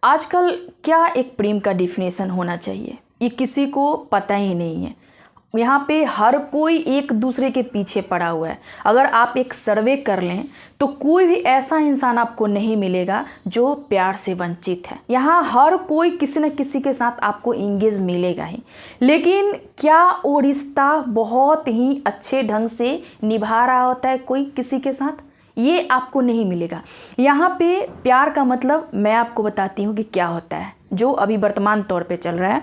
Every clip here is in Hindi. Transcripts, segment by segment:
आजकल क्या एक प्रेम का डिफिनेशन होना चाहिए ये किसी को पता ही नहीं है। यहाँ पे हर कोई एक दूसरे के पीछे पड़ा हुआ है। अगर आप एक सर्वे कर लें तो कोई भी ऐसा इंसान आपको नहीं मिलेगा जो प्यार से वंचित है। यहाँ हर कोई किसी न किसी के साथ आपको इंगेज मिलेगा ही, लेकिन क्या वो रिश्ता बहुत ही अच्छे ढंग से निभा रहा होता है कोई किसी के साथ, ये आपको नहीं मिलेगा। यहाँ पे प्यार का मतलब मैं आपको बताती हूँ कि क्या होता है, जो अभी वर्तमान तौर पे चल रहा है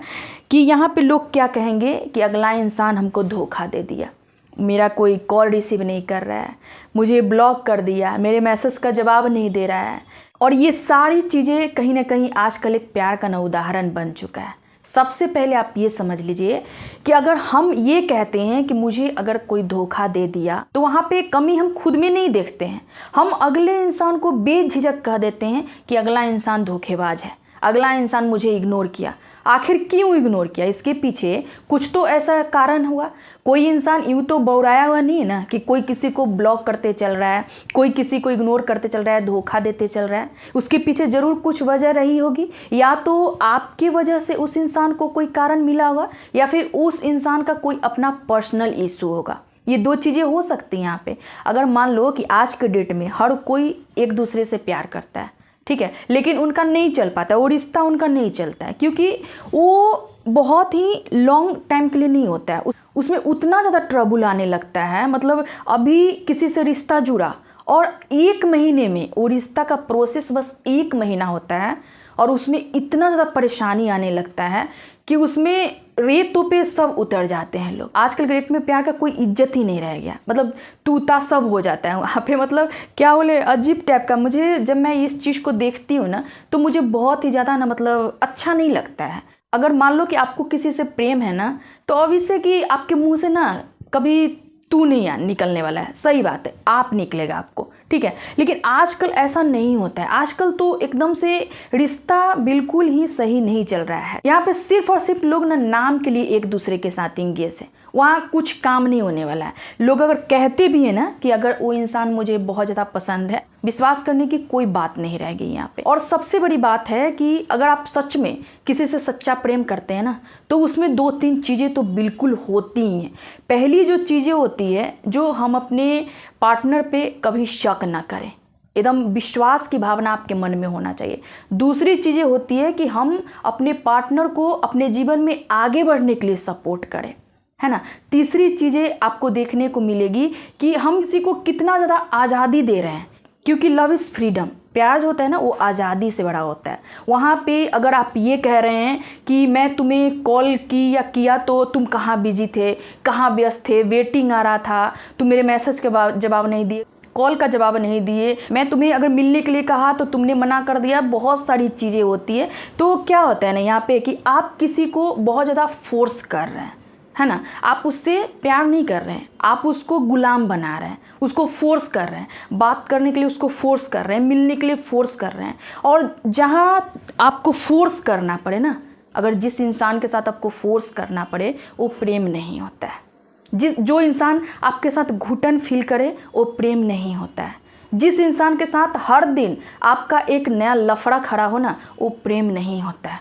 कि यहाँ पे लोग क्या कहेंगे कि अगला इंसान हमको धोखा दे दिया, मेरा कोई कॉल रिसीव नहीं कर रहा है, मुझे ब्लॉक कर दिया, मेरे मैसेज का जवाब नहीं दे रहा है। और ये सारी चीज़ें कहीं ना कहीं आजकल एक प्यार का ना उदाहरण बन चुका है। सबसे पहले आप ये समझ लीजिए कि अगर हम ये कहते हैं कि मुझे अगर कोई धोखा दे दिया तो वहाँ पे कमी हम खुद में नहीं देखते हैं, हम अगले इंसान को बेझिझक कह देते हैं कि अगला इंसान धोखेबाज है, अगला इंसान मुझे इग्नोर किया। आखिर क्यों इग्नोर किया, इसके पीछे कुछ तो ऐसा कारण हुआ। कोई इंसान यूँ तो बौराया हुआ नहीं है ना कि कोई किसी को ब्लॉक करते चल रहा है, कोई किसी को इग्नोर करते चल रहा है, धोखा देते चल रहा है। उसके पीछे ज़रूर कुछ वजह रही होगी, या तो आपकी वजह से उस इंसान को कोई कारण मिला होगा या फिर उस इंसान का कोई अपना पर्सनल इशू होगा। ये दो चीज़ें हो सकती हैं यहाँ पे। अगर मान लो कि आज के डेट में हर कोई एक दूसरे से प्यार करता है, ठीक है, लेकिन उनका नहीं चल पाता, वो रिश्ता उनका नहीं चलता है क्योंकि वो बहुत ही लॉन्ग टाइम के लिए नहीं होता है, उसमें उतना ज़्यादा ट्रबल आने लगता है। मतलब अभी किसी से रिश्ता जुड़ा और 1 महीने में वो रिश्ता का प्रोसेस बस 1 महीना होता है और उसमें इतना ज़्यादा परेशानी आने लगता है कि उसमें रेतों पे सब उतर जाते हैं लोग। आजकल के डेट में प्यार का कोई इज्जत ही नहीं रह गया, मतलब तूता सब हो जाता है वहाँ पे। मतलब क्या बोले, अजीब टाइप का। मुझे जब मैं इस चीज़ को देखती हूँ ना तो मुझे बहुत ही ज़्यादा ना मतलब अच्छा नहीं लगता है। अगर मान लो कि आपको किसी से प्रेम है ना तो ऑब्वियसली कि आपके मुँह से ना कभी तू नहीं निकलने वाला है, सही बात है, आप निकलेगा आपको, ठीक है। लेकिन आजकल ऐसा नहीं होता है। आजकल तो एकदम से रिश्ता बिल्कुल ही सही नहीं चल रहा है। यहाँ पे सिर्फ और सिर्फ लोग ना नाम के लिए एक दूसरे के साथ इंगेज है, वहाँ कुछ काम नहीं होने वाला है। लोग अगर कहते भी है ना कि अगर वो इंसान मुझे बहुत ज़्यादा पसंद है, विश्वास करने की कोई बात नहीं रह गई यहाँ पे। और सबसे बड़ी बात है कि अगर आप सच में किसी से सच्चा प्रेम करते हैं ना तो उसमें 2-3 चीज़ें तो बिल्कुल होती ही हैं। पहली जो चीज़ें होती है, जो हम अपने पार्टनर पे कभी शक ना करें, एकदम विश्वास की भावना आपके मन में होना चाहिए। दूसरी चीज़ें होती है कि हम अपने पार्टनर को अपने जीवन में आगे बढ़ने के लिए सपोर्ट करें, है ना। तीसरी चीज़ें आपको देखने को मिलेगी कि हम किसी को कितना ज़्यादा आज़ादी दे रहे हैं, क्योंकि लव इज़ फ्रीडम। प्यार जो होता है ना वो आज़ादी से बड़ा होता है। वहाँ पे अगर आप ये कह रहे हैं कि मैं तुम्हें कॉल की या किया तो तुम कहाँ बिजी थे, कहाँ व्यस्त थे, वेटिंग आ रहा था, तुम मेरे मैसेज के जवाब नहीं दिए, कॉल का जवाब नहीं दिए, मैं तुम्हें अगर मिलने के लिए कहा तो तुमने मना कर दिया, बहुत सारी चीज़ें होती है। तो क्या होता है ना यहाँ पे कि आप किसी को बहुत ज़्यादा फोर्स कर रहे हैं, है ना। आप उससे प्यार नहीं कर रहे हैं, आप उसको गुलाम बना रहे हैं, उसको फोर्स कर रहे हैं, बात करने के लिए उसको फोर्स कर रहे हैं, मिलने के लिए फोर्स कर रहे हैं। और जहाँ आपको फोर्स करना पड़े ना, अगर जिस इंसान के साथ आपको फोर्स करना पड़े वो प्रेम नहीं होता है। जो इंसान आपके साथ घुटन फील करे वो प्रेम नहीं होता है। जिस इंसान के साथ हर दिन आपका एक नया लफड़ा खड़ा हो ना वो प्रेम नहीं होता है,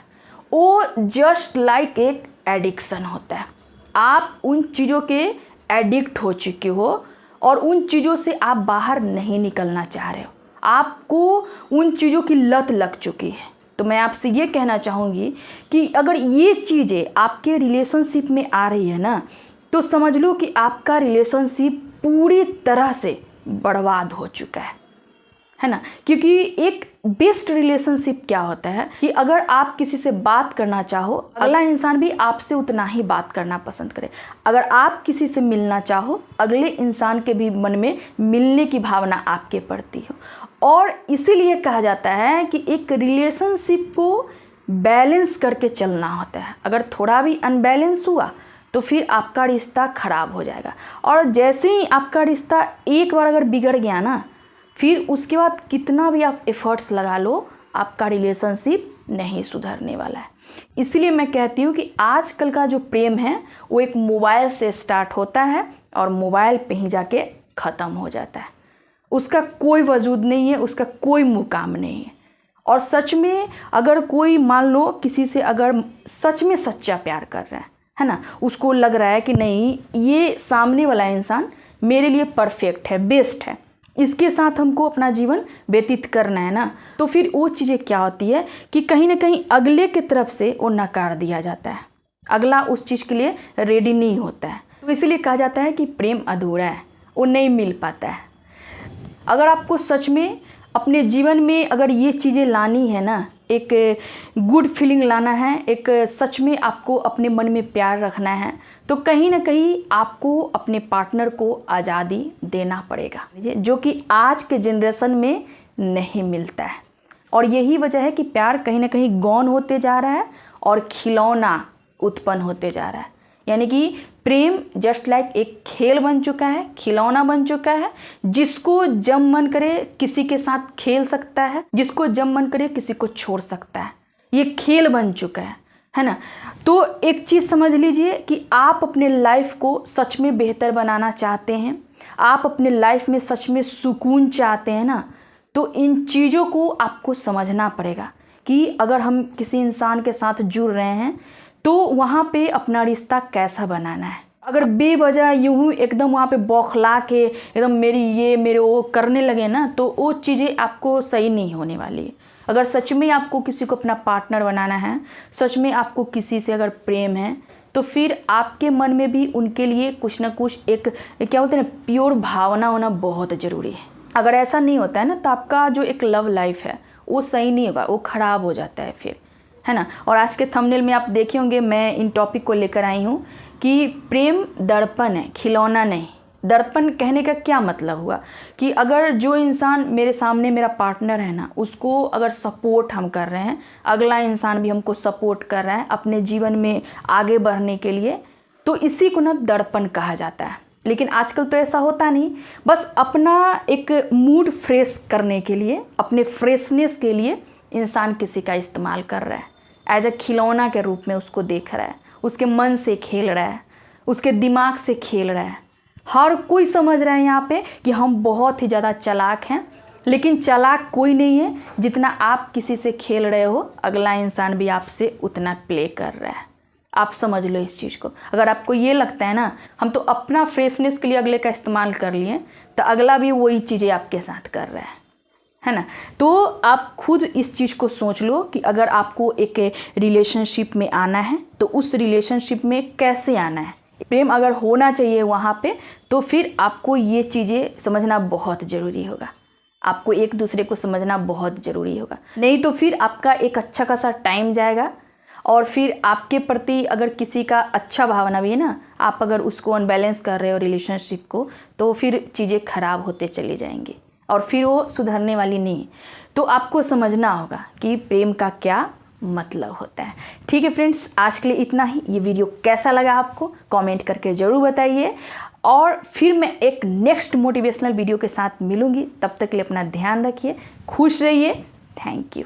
वो जस्ट लाइक एक एडिक्शन होता है। आप उन चीज़ों के एडिक्ट हो चुके हो और उन चीज़ों से आप बाहर नहीं निकलना चाह रहे हो, आपको उन चीज़ों की लत लग चुकी है। तो मैं आपसे ये कहना चाहूँगी कि अगर ये चीज़ें आपके रिलेशनशिप में आ रही है ना तो समझ लो कि आपका रिलेशनशिप पूरी तरह से बर्बाद हो चुका है ना। क्योंकि एक बेस्ट रिलेशनशिप क्या होता है कि अगर आप किसी से बात करना चाहो, अगला इंसान भी आपसे उतना ही बात करना पसंद करे। अगर आप किसी से मिलना चाहो, अगले इंसान के भी मन में मिलने की भावना आपके प्रति हो। और इसीलिए कहा जाता है कि एक रिलेशनशिप को बैलेंस करके चलना होता है। अगर थोड़ा भी अनबैलेंस हुआ तो फिर आपका रिश्ता खराब हो जाएगा। और जैसे ही आपका रिश्ता एक बार अगर बिगड़ गया ना, फिर उसके बाद कितना भी आप एफर्ट्स लगा लो, आपका रिलेशनशिप नहीं सुधरने वाला है। इसलिए मैं कहती हूँ कि आजकल का जो प्रेम है वो एक मोबाइल से स्टार्ट होता है और मोबाइल पे ही जाके ख़त्म हो जाता है। उसका कोई वजूद नहीं है, उसका कोई मुकाम नहीं है। और सच में अगर कोई मान लो किसी से अगर सच में सच्चा प्यार कर रहा है ना, उसको लग रहा है कि नहीं ये सामने वाला इंसान मेरे लिए परफेक्ट है, बेस्ट है, इसके साथ हमको अपना जीवन व्यतीत करना है ना, तो फिर वो चीज़ें क्या होती है कि कहीं ना कहीं अगले की तरफ से वो नकार दिया जाता है, अगला उस चीज़ के लिए रेडी नहीं होता है। तो इसलिए कहा जाता है कि प्रेम अधूरा है, वो नहीं मिल पाता है। अगर आपको सच में अपने जीवन में अगर ये चीज़ें लानी है ना, एक गुड फीलिंग लाना है, एक सच में आपको अपने मन में प्यार रखना है, तो कहीं ना कहीं आपको अपने पार्टनर को आज़ादी देना पड़ेगा, जो कि आज के जनरेशन में नहीं मिलता है। और यही वजह है कि प्यार कहीं ना कहीं गौण होते जा रहा है और खिलौना उत्पन्न होते जा रहा है। यानी कि प्रेम जस्ट लाइक एक खेल बन चुका है, खिलौना बन चुका है, जिसको जब मन करे किसी के साथ खेल सकता है, जिसको जब मन करे किसी को छोड़ सकता है। ये खेल बन चुका है ना। तो एक चीज़ समझ लीजिए कि आप अपने लाइफ को सच में बेहतर बनाना चाहते हैं, आप अपने लाइफ में सच में सुकून चाहते हैं ना, तो इन चीज़ों को आपको समझना पड़ेगा कि अगर हम किसी इंसान के साथ जुड़ रहे हैं तो वहाँ पे अपना रिश्ता कैसा बनाना है। अगर बेवजह यूं ही एकदम वहाँ पे बौखला के एकदम मेरे वो करने लगे ना, तो वो चीज़ें आपको सही नहीं होने वाली है। अगर सच में आपको किसी को अपना पार्टनर बनाना है, सच में आपको किसी से अगर प्रेम है, तो फिर आपके मन में भी उनके लिए कुछ ना कुछ एक क्या बोलते हैं ना, प्योर भावना होना बहुत ज़रूरी है। अगर ऐसा नहीं होता है ना, तो आपका जो एक लव लाइफ है वो सही नहीं होगा, वो ख़राब हो जाता है फिर, है ना। और आज के थंबनेल में आप देखे होंगे मैं इन टॉपिक को लेकर आई हूँ कि प्रेम दर्पण है, खिलौना नहीं। दर्पण कहने का क्या मतलब हुआ कि अगर जो इंसान मेरे सामने मेरा पार्टनर है ना, उसको अगर सपोर्ट हम कर रहे हैं, अगला इंसान भी हमको सपोर्ट कर रहा है अपने जीवन में आगे बढ़ने के लिए, तो इसी को ना दर्पण कहा जाता है। लेकिन आजकल तो ऐसा होता नहीं, बस अपना एक मूड फ्रेश करने के लिए, अपने फ्रेशनेस के लिए इंसान किसी का इस्तेमाल कर रहा है, एज अ खिलौना के रूप में उसको देख रहा है, उसके मन से खेल रहा है, उसके दिमाग से खेल रहा है। हर कोई समझ रहा है यहाँ पे कि हम बहुत ही ज़्यादा चालाक हैं, लेकिन चालाक कोई नहीं है जितना आप किसी से खेल रहे हो, अगला इंसान भी आपसे उतना प्ले कर रहा है। आप समझ लो इस चीज़ को। अगर आपको ये लगता है ना हम तो अपना फ्रेशनेस के लिए अगले का इस्तेमाल कर लिए, तो अगला भी वही चीज़ें आपके साथ कर रहा है ना। तो आप खुद इस चीज़ को सोच लो कि अगर आपको एक रिलेशनशिप में आना है तो उस रिलेशनशिप में कैसे आना है। प्रेम अगर होना चाहिए वहाँ पे, तो फिर आपको ये चीज़ें समझना बहुत ज़रूरी होगा, आपको एक दूसरे को समझना बहुत ज़रूरी होगा। नहीं तो फिर आपका एक अच्छा खासा टाइम जाएगा, और फिर आपके प्रति अगर किसी का अच्छा भावना भी है ना, आप अगर उसको अनबैलेंस कर रहे हो रिलेशनशिप को, तो फिर चीज़ें ख़राब होते चली जाएंगी और फिर वो सुधरने वाली नहीं। तो आपको समझना होगा कि प्रेम का क्या मतलब होता है। ठीक है फ्रेंड्स, आज के लिए इतना ही। ये वीडियो कैसा लगा आपको कमेंट करके ज़रूर बताइए, और फिर मैं एक नेक्स्ट मोटिवेशनल वीडियो के साथ मिलूँगी। तब तक के लिए अपना ध्यान रखिए, खुश रहिए। Thank you.